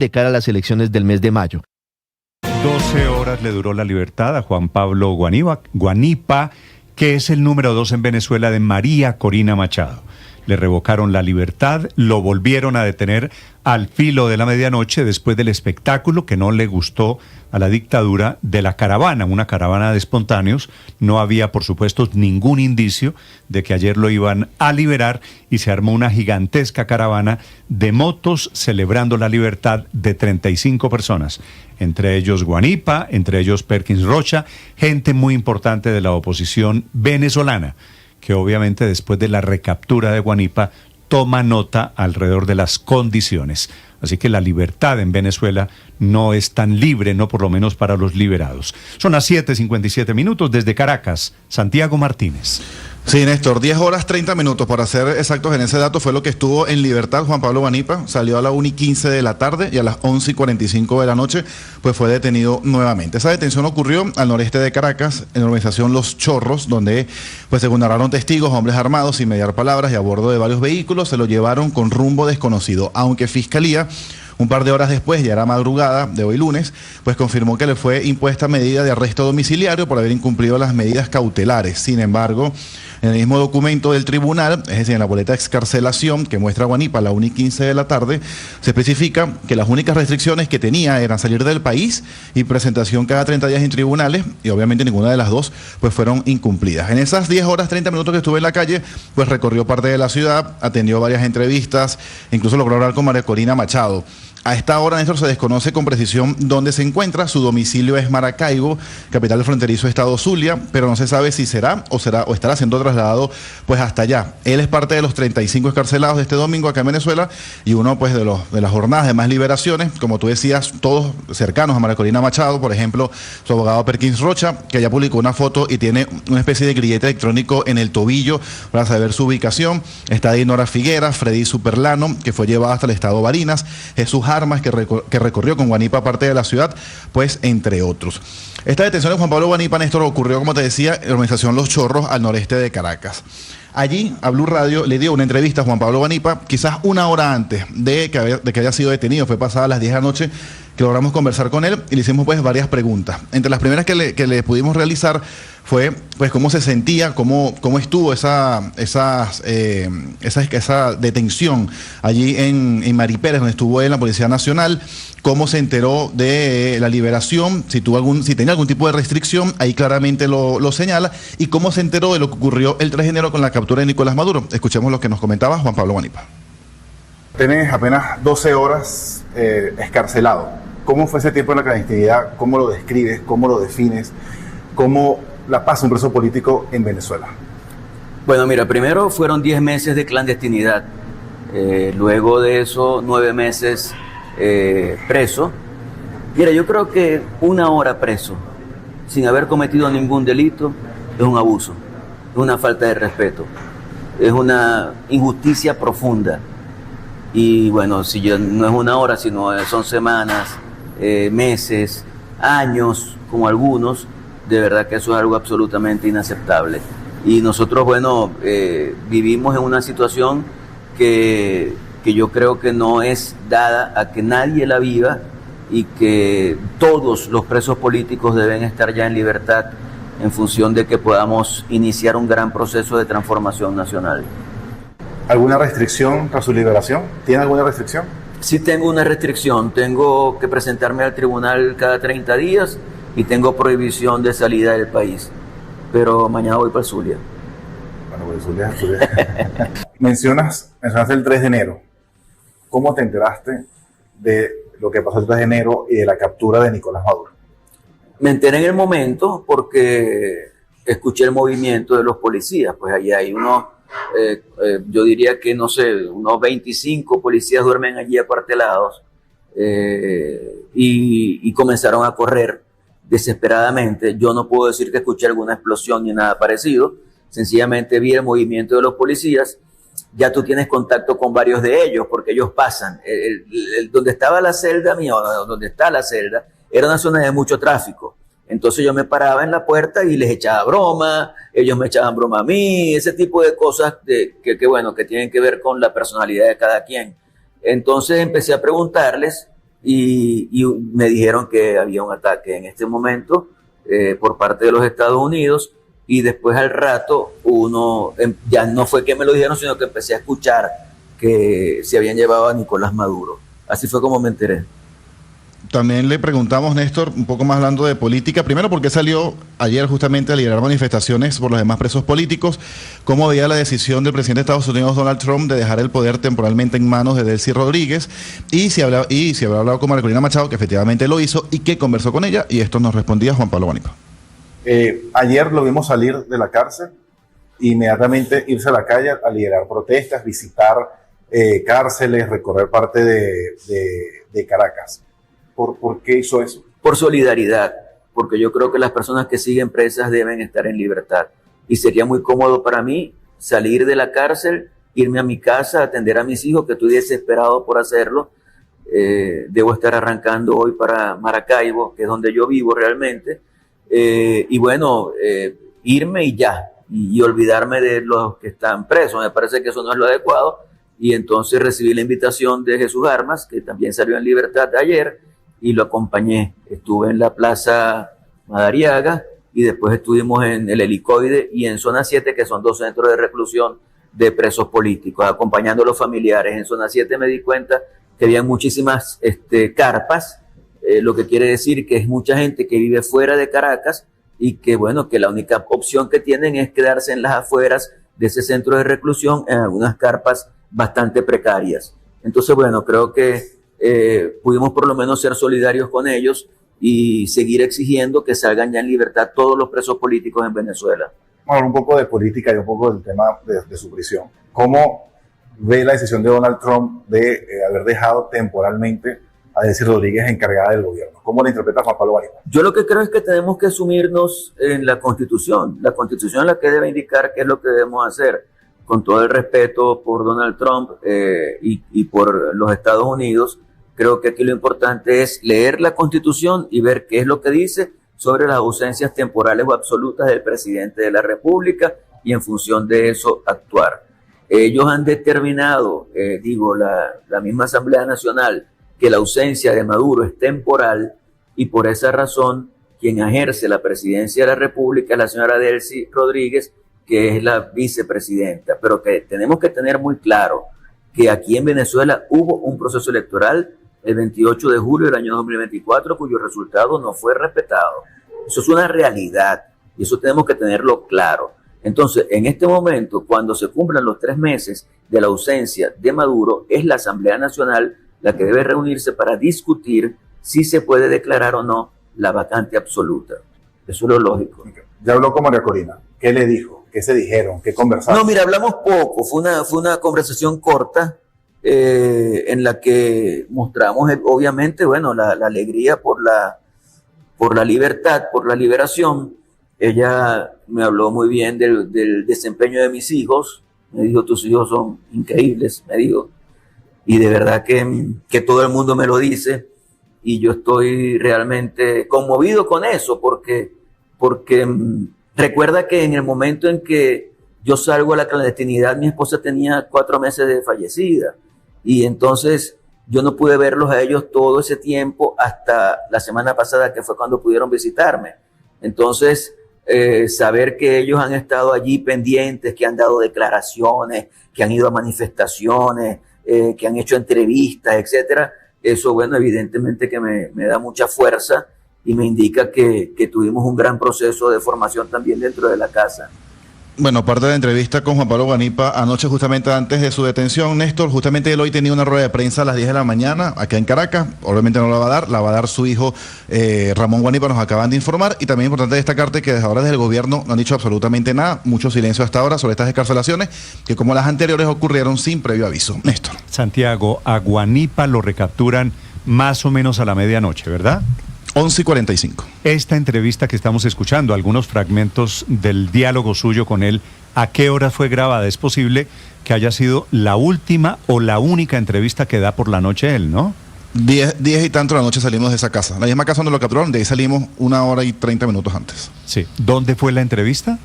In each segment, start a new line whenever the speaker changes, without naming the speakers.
de cara a las elecciones del mes de mayo.
12 horas le duró la libertad a Juan Pablo Guanipa, que es el número 2 en Venezuela de María Corina Machado. Le revocaron la libertad, lo volvieron a detener al filo de la medianoche después del espectáculo que no le gustó a la dictadura de la caravana, una caravana de espontáneos. No había, por supuesto, ningún indicio de que ayer lo iban a liberar y se armó una gigantesca caravana de motos celebrando la libertad de 35 personas, entre ellos Guanipa, entre ellos Perkins Rocha, gente muy importante de la oposición venezolana, que obviamente después de la recaptura de Guanipa toma nota alrededor de las condiciones. Así que la libertad en Venezuela no es tan libre, no por lo menos para los liberados. Son las 7:57 desde Caracas, Santiago Martínez.
Sí, Néstor, 10 horas 30 minutos, para ser exactos en ese dato, fue lo que estuvo en libertad Juan Pablo Guanipa. Salió a la 1:15 de la tarde y a las 11:45 de la noche pues fue detenido nuevamente. Esa detención ocurrió al noreste de Caracas, en la urbanización Los Chorros, donde pues según narraron testigos, hombres armados sin mediar palabras y a bordo de varios vehículos se lo llevaron con rumbo desconocido, aunque Fiscalía un par de horas después, ya era madrugada de hoy lunes, pues confirmó que le fue impuesta medida de arresto domiciliario por haber incumplido las medidas cautelares. Sin embargo, en el mismo documento del tribunal, es decir, en la boleta de excarcelación que muestra Guanipa a la 1:15 de la tarde, se especifica que las únicas restricciones que tenía eran salir del país y presentación cada 30 días en tribunales, y obviamente ninguna de las dos pues fueron incumplidas. En esas 10 horas 30 minutos que estuve en la calle, pues recorrió parte de la ciudad, atendió varias entrevistas, incluso logró hablar con María Corina Machado. A esta hora, Néstor, se desconoce con precisión dónde se encuentra. Su domicilio es Maracaibo, capital del fronterizo estado Zulia, pero no se sabe si será o estará siendo trasladado pues hasta allá. Él es parte de los 35 escarcelados de este domingo acá en Venezuela y uno pues de las jornadas de más liberaciones, como tú decías, todos cercanos a María Corina Machado. Por ejemplo, su abogado Perkins Rocha, que ya publicó una foto y tiene una especie de grillete electrónico en el tobillo para saber su ubicación. Está Dinora Figuera, Freddy Superlano, que fue llevado hasta el estado Barinas, Jesús Armas, que recorrió con Guanipa parte de la ciudad, pues entre otros. Esta detención de Juan Pablo Guanipa, Néstor, ocurrió, como te decía, en la urbanización Los Chorros, al noreste de Caracas. Allí, a Blue Radio le dio una entrevista a Juan Pablo Guanipa, quizás una hora antes de que haya sido detenido, fue pasada a las 10 de la noche, que logramos conversar con él y le hicimos pues varias preguntas. Entre las primeras que le pudimos realizar fue pues cómo se sentía, cómo estuvo esa detención allí en Maripérez, donde estuvo él en la Policía Nacional, cómo se enteró de la liberación, si tenía algún tipo de restricción, ahí claramente lo señala, y cómo se enteró de lo que ocurrió el 3 de enero con la captura de Nicolás Maduro. Escuchemos lo que nos comentaba Juan Pablo Guanipa. Tenés apenas 12 horas escarcelado. ¿Cómo fue ese tiempo en la clandestinidad? ¿Cómo lo describes? ¿Cómo lo defines? ¿Cómo la pasa un preso político en Venezuela?
Bueno, mira, primero fueron 10 meses de clandestinidad. Luego de eso, 9 meses preso. Mira, yo creo que 1 hora preso, sin haber cometido ningún delito, es un abuso, es una falta de respeto, es una injusticia profunda. Y bueno, si ya no es 1 hora, sino son semanas, meses, años, como algunos, de verdad que eso es algo absolutamente inaceptable. Y nosotros, bueno, vivimos en una situación que yo creo que no es dada a que nadie la viva y que todos los presos políticos deben estar ya en libertad en función de que podamos iniciar un gran proceso de transformación nacional.
¿Alguna restricción tras su liberación? ¿Tiene alguna restricción?
Sí tengo una restricción, tengo que presentarme al tribunal cada 30 días y tengo prohibición de salida del país, pero mañana voy para el Zulia.
Bueno, pues Zulia. Mencionaste el 3 de enero. ¿Cómo te enteraste de lo que pasó el 3 de enero y de la captura de Nicolás Maduro?
Me enteré en el momento porque escuché el movimiento de los policías, pues allí hay unos, yo diría que no sé, unos 25 policías duermen allí apartelados y comenzaron a correr desesperadamente. Yo no puedo decir que escuché alguna explosión ni nada parecido, sencillamente vi el movimiento de los policías. Ya tú tienes contacto con varios de ellos porque ellos pasan. Donde estaba la celda mía, donde está la celda, era una zona de mucho tráfico. Entonces yo me paraba en la puerta y les echaba broma, ellos me echaban broma a mí, ese tipo de cosas que tienen que ver con la personalidad de cada quien. Entonces empecé a preguntarles y me dijeron que había un ataque en este momento por parte de los Estados Unidos, y después al rato ya no fue que me lo dijeron, sino que empecé a escuchar que se habían llevado a Nicolás Maduro. Así fue como me enteré.
También le preguntamos, Néstor, un poco más hablando de política, primero por qué salió ayer justamente a liderar manifestaciones por los demás presos políticos, cómo veía la decisión del presidente de Estados Unidos, Donald Trump, de dejar el poder temporalmente en manos de Delcy Rodríguez, y si había hablado con María Corina Machado, que efectivamente lo hizo, y que conversó con ella, y esto nos respondía Juan Pablo Guanipa.
Ayer lo vimos salir de la cárcel, inmediatamente irse a la calle a liderar protestas, visitar cárceles, recorrer parte de Caracas. ¿Por qué hizo eso?
Por solidaridad, porque yo creo que las personas que siguen presas deben estar en libertad. Y sería muy cómodo para mí salir de la cárcel, irme a mi casa, atender a mis hijos, que estoy desesperado por hacerlo. Debo estar arrancando hoy para Maracaibo, que es donde yo vivo realmente. Y bueno, irme y ya, y olvidarme de los que están presos. Me parece que eso no es lo adecuado. Y entonces recibí la invitación de Jesús Armas, que también salió en libertad ayer, y lo acompañé. Estuve en la Plaza Madariaga y después estuvimos en el Helicoide y en Zona 7, que son 2 centros de reclusión de presos políticos, acompañando a los familiares. En Zona 7 me di cuenta que había muchísimas carpas, lo que quiere decir que es mucha gente que vive fuera de Caracas y que, bueno, que la única opción que tienen es quedarse en las afueras de ese centro de reclusión, en algunas carpas bastante precarias. Entonces, bueno, creo que pudimos por lo menos ser solidarios con ellos y seguir exigiendo que salgan ya en libertad todos los presos políticos en Venezuela.
Bueno, un poco de política y un poco del tema de su prisión. ¿Cómo ve la decisión de Donald Trump de haber dejado temporalmente a Delcy Rodríguez encargada del gobierno? ¿Cómo la interpreta Juan Pablo Guanipa?
Yo lo que creo es que tenemos que asumirnos en la Constitución. La Constitución es la que debe indicar qué es lo que debemos hacer. Con todo el respeto por Donald Trump y por los Estados Unidos, creo que aquí lo importante es leer la Constitución y ver qué es lo que dice sobre las ausencias temporales o absolutas del presidente de la República y en función de eso actuar. Ellos han determinado, la misma Asamblea Nacional, que la ausencia de Maduro es temporal y por esa razón quien ejerce la presidencia de la República es la señora Delcy Rodríguez, que es la vicepresidenta. Pero que tenemos que tener muy claro que aquí en Venezuela hubo un proceso electoral el 28 de julio del año 2024, cuyo resultado no fue respetado. Eso es una realidad y eso tenemos que tenerlo claro. Entonces, en este momento, cuando se cumplan los 3 meses de la ausencia de Maduro, es la Asamblea Nacional la que debe reunirse para discutir si se puede declarar o no la vacante absoluta. Eso es lo lógico.
Ya habló con María Corina. ¿Qué le dijo? ¿Qué se dijeron? ¿Qué conversaron?
No, mira, hablamos poco. Fue una conversación corta. En la que mostramos obviamente, bueno, la alegría por la libertad, por la liberación. Ella me habló muy bien del desempeño de mis hijos, me dijo: tus hijos son increíbles, me dijo, y de verdad que todo el mundo me lo dice, y yo estoy realmente conmovido con eso, porque recuerda que en el momento en que yo salgo a la clandestinidad, mi esposa tenía 4 meses de fallecida. Y entonces yo no pude verlos a ellos todo ese tiempo hasta la semana pasada, que fue cuando pudieron visitarme. Entonces, saber que ellos han estado allí pendientes, que han dado declaraciones, que han ido a manifestaciones, que han hecho entrevistas, etcétera, eso, bueno, evidentemente que me da mucha fuerza y me indica que tuvimos un gran proceso de formación también dentro de la casa.
Bueno, parte de la entrevista con Juan Pablo Guanipa anoche, justamente antes de su detención, Néstor, justamente él hoy tenía una rueda de prensa a las 10 de la mañana acá en Caracas. Obviamente no la va a dar su hijo Ramón Guanipa, nos acaban de informar. Y también es importante destacarte que desde ahora desde el gobierno no han dicho absolutamente nada, mucho silencio hasta ahora sobre estas excarcelaciones, que como las anteriores ocurrieron sin previo aviso. Néstor.
Santiago, a Guanipa lo recapturan más o menos a la medianoche, ¿verdad?
11:45.
Esta entrevista que estamos escuchando, algunos fragmentos del diálogo suyo con él, ¿a qué hora fue grabada? Es posible que haya sido la última o la única entrevista que da por la noche él, ¿no?
10 y tanto de la noche salimos de esa casa. La misma casa donde lo capturaron, de ahí salimos 1 hora y 30 minutos antes.
Sí. ¿Dónde fue la entrevista?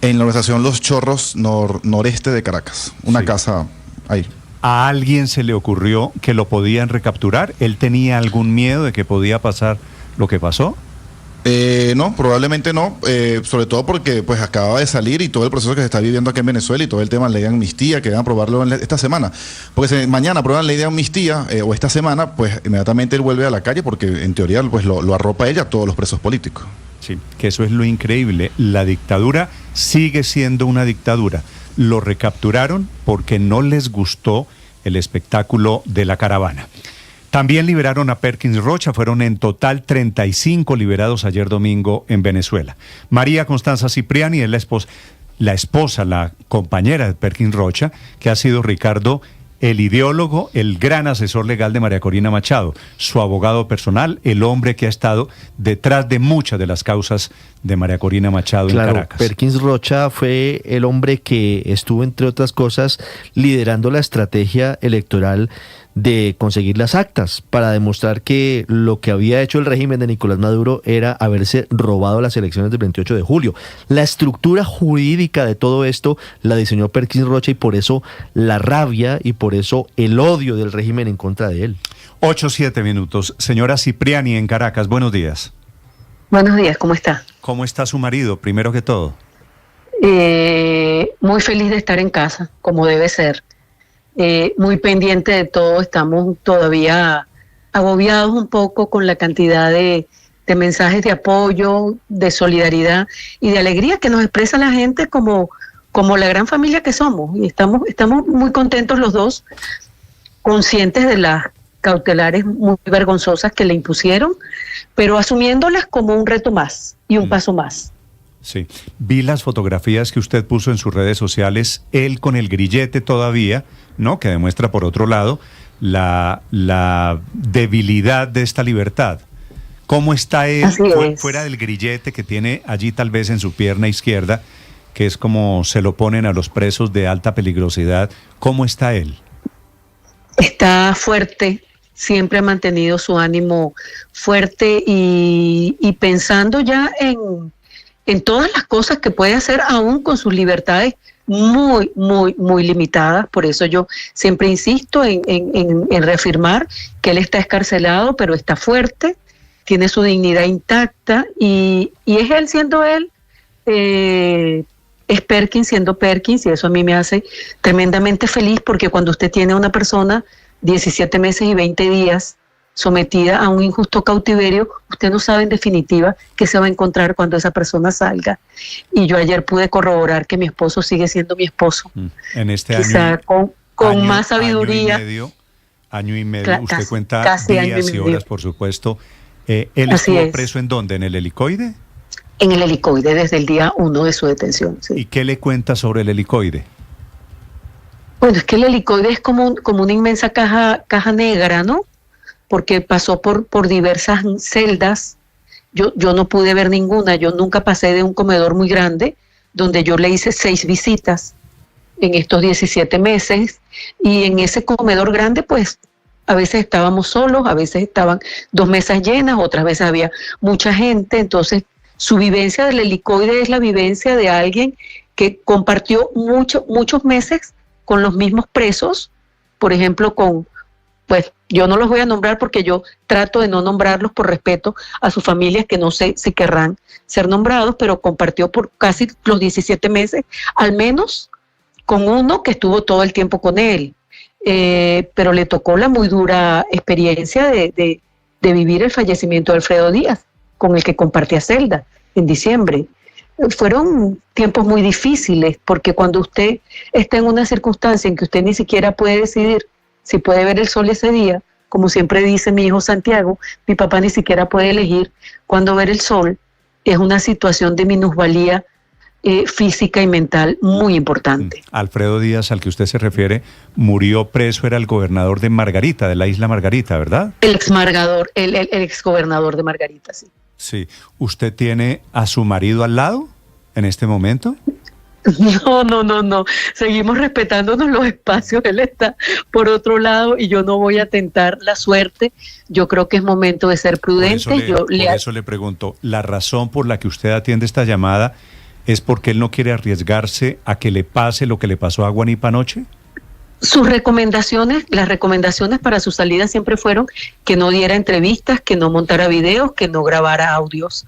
En la organización Los Chorros, noreste de Caracas. Una casa ahí.
¿A alguien se le ocurrió que lo podían recapturar? ¿Él tenía algún miedo de que podía pasar lo que pasó?
No, probablemente no, sobre todo porque pues acababa de salir y todo el proceso que se está viviendo aquí en Venezuela y todo el tema de la ley de amnistía, que van a aprobarlo esta semana. Porque si mañana aprueban la ley de amnistía o esta semana, pues inmediatamente él vuelve a la calle porque en teoría pues lo arropa ella a todos los presos políticos.
Sí, que eso es lo increíble. La dictadura sigue siendo una dictadura. Lo recapturaron porque no les gustó el espectáculo de la caravana. También liberaron a Perkins Rocha, fueron en total 35 liberados ayer domingo en Venezuela. María Constanza Cipriani es la compañera de Perkins Rocha, que ha sido, Ricardo, el ideólogo, el gran asesor legal de María Corina Machado, su abogado personal, el hombre que ha estado detrás de muchas de las causas de María Corina Machado en Caracas.
Perkins Rocha fue el hombre que estuvo, entre otras cosas, liderando la estrategia electoral de conseguir las actas para demostrar que lo que había hecho el régimen de Nicolás Maduro era haberse robado las elecciones del 28 de julio. La estructura jurídica de todo esto la diseñó Perkins Rocha y por eso la rabia y por eso el odio del régimen en contra de él.
8:07 minutos. Señora Cipriani en Caracas, buenos días.
Buenos días, ¿cómo está?
¿Cómo está su marido, primero que todo?
Muy feliz de estar en casa, como debe ser. Muy pendiente de todo, estamos todavía agobiados un poco con la cantidad de mensajes de apoyo, de solidaridad y de alegría que nos expresa la gente como la gran familia que somos. Y estamos muy contentos los dos, conscientes de las cautelares muy vergonzosas que le impusieron, pero asumiéndolas como un reto más y un paso más.
Sí, vi las fotografías que usted puso en sus redes sociales, él con el grillete todavía, ¿no? Que demuestra, por otro lado, la debilidad de esta libertad. ¿Cómo está él fuera del grillete que tiene allí tal vez en su pierna izquierda, que es como se lo ponen a los presos de alta peligrosidad? ¿Cómo está él?
Está fuerte, siempre ha mantenido su ánimo fuerte y pensando ya en todas las cosas que puede hacer aún con sus libertades muy, muy, muy limitadas. Por eso yo siempre insisto en reafirmar que él está escarcelado, pero está fuerte, tiene su dignidad intacta y es él siendo él, es Perkins siendo Perkins, y eso a mí me hace tremendamente feliz, porque cuando usted tiene a una persona 17 meses y 20 días sometida a un injusto cautiverio, usted no sabe en definitiva qué se va a encontrar cuando esa persona salga. Y yo ayer pude corroborar que mi esposo sigue siendo mi esposo.
En este
quizá
año,
con más sabiduría.
Año y medio, usted cuenta
casi
días y horas, por supuesto. ¿Él estuvo preso en dónde? ¿En el helicoide?
En el helicoide, desde el día 1 de su detención. Sí.
¿Y qué le cuenta sobre el helicoide?
Bueno, es que el helicoide es como una inmensa caja negra, ¿no? Porque pasó por diversas celdas. Yo no pude ver ninguna. Yo nunca pasé de un comedor muy grande, donde yo le hice 6 visitas en estos 17 meses. Y en ese comedor grande, pues, a veces estábamos solos, a veces estaban 2 mesas llenas, otras veces había mucha gente. Entonces, su vivencia del helicoide es la vivencia de alguien que compartió muchos meses con los mismos presos, por ejemplo, pues yo no los voy a nombrar porque yo trato de no nombrarlos por respeto a sus familias, que no sé si querrán ser nombrados, pero compartió por casi los 17 meses, al menos con uno que estuvo todo el tiempo con él. Pero le tocó la muy dura experiencia de vivir el fallecimiento de Alfredo Díaz, con el que compartía celda en diciembre. Fueron tiempos muy difíciles, porque cuando usted está en una circunstancia en que usted ni siquiera puede decidir si puede ver el sol ese día, como siempre dice mi hijo Santiago, mi papá ni siquiera puede elegir cuándo ver el sol, es una situación de minusvalía física y mental muy importante.
Alfredo Díaz, al que usted se refiere, murió preso, era el gobernador de Margarita, de la isla Margarita, ¿verdad?
El exgobernador de Margarita, sí.
Sí. ¿Usted tiene a su marido al lado en este momento?
No. Seguimos respetándonos los espacios. Él está por otro lado y yo no voy a tentar la suerte. Yo creo que es momento de ser prudente.
Por eso le pregunto, ¿la razón por la que usted atiende esta llamada es porque él no quiere arriesgarse a que le pase lo que le pasó a Guanipa anoche?
Las recomendaciones para su salida siempre fueron que no diera entrevistas, que no montara videos, que no grabara audios.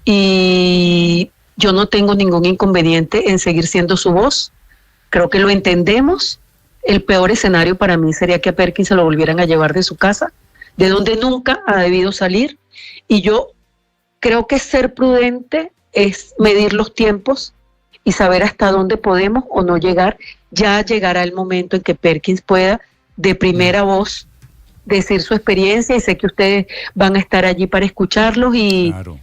Y yo no tengo ningún inconveniente en seguir siendo su voz. Creo que lo entendemos. El peor escenario para mí sería que a Perkins se lo volvieran a llevar de su casa, de donde nunca ha debido salir. Y yo creo que ser prudente es medir los tiempos y saber hasta dónde podemos o no llegar. Ya llegará el momento en que Perkins pueda de primera voz decir su experiencia, y sé que ustedes van a estar allí para escucharlos y
Claro.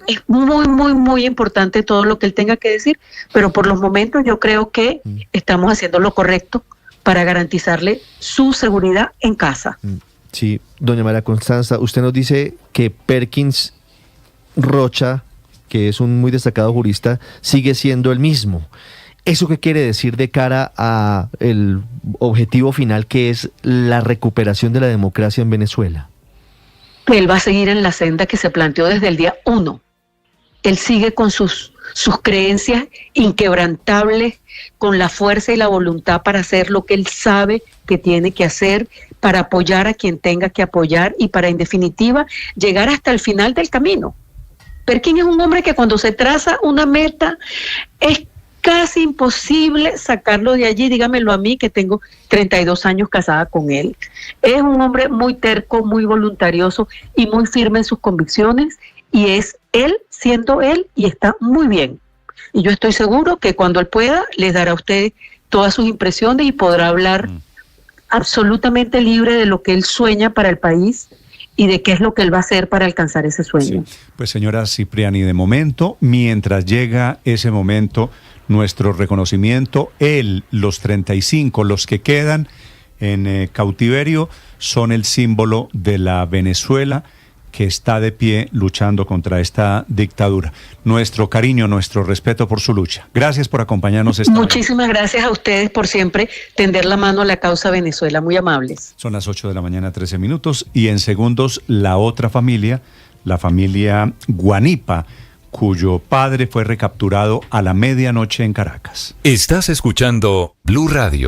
es muy, muy, muy importante todo lo que él tenga que decir, pero por los momentos yo creo que estamos haciendo lo correcto para garantizarle su seguridad en casa.
Sí, doña María Constanza, usted nos dice que Perkins Rocha, que es un muy destacado jurista, sigue siendo el mismo. ¿Eso qué quiere decir de cara a el objetivo final, que es la recuperación de la democracia en Venezuela?
Él va a seguir en la senda que se planteó desde el día 1. Él sigue con sus creencias inquebrantables, con la fuerza y la voluntad para hacer lo que él sabe que tiene que hacer, para apoyar a quien tenga que apoyar y para, en definitiva, llegar hasta el final del camino. Perkins es un hombre que cuando se traza una meta es casi imposible sacarlo de allí. Dígamelo a mí, que tengo 32 años casada con él. Es un hombre muy terco, muy voluntarioso y muy firme en sus convicciones, y es él siendo él, y está muy bien. Y yo estoy seguro que cuando él pueda les dará a ustedes todas sus impresiones y podrá hablar absolutamente libre de lo que él sueña para el país y de qué es lo que él va a hacer para alcanzar ese sueño.
Sí. Pues señora Cipriani, de momento, mientras llega ese momento, nuestro reconocimiento, los 35, los que quedan en cautiverio, son el símbolo de la Venezuela que está de pie luchando contra esta dictadura. Nuestro cariño, nuestro respeto por su lucha. Gracias por acompañarnos esta
Muchísimas gracias a ustedes por siempre tender la mano a la causa Venezuela. Muy amables.
Son las 8 de la mañana, 13 minutos, y en segundos la otra familia, la familia Guanipa, cuyo padre fue recapturado a la medianoche en Caracas.
Estás escuchando Blue Radio.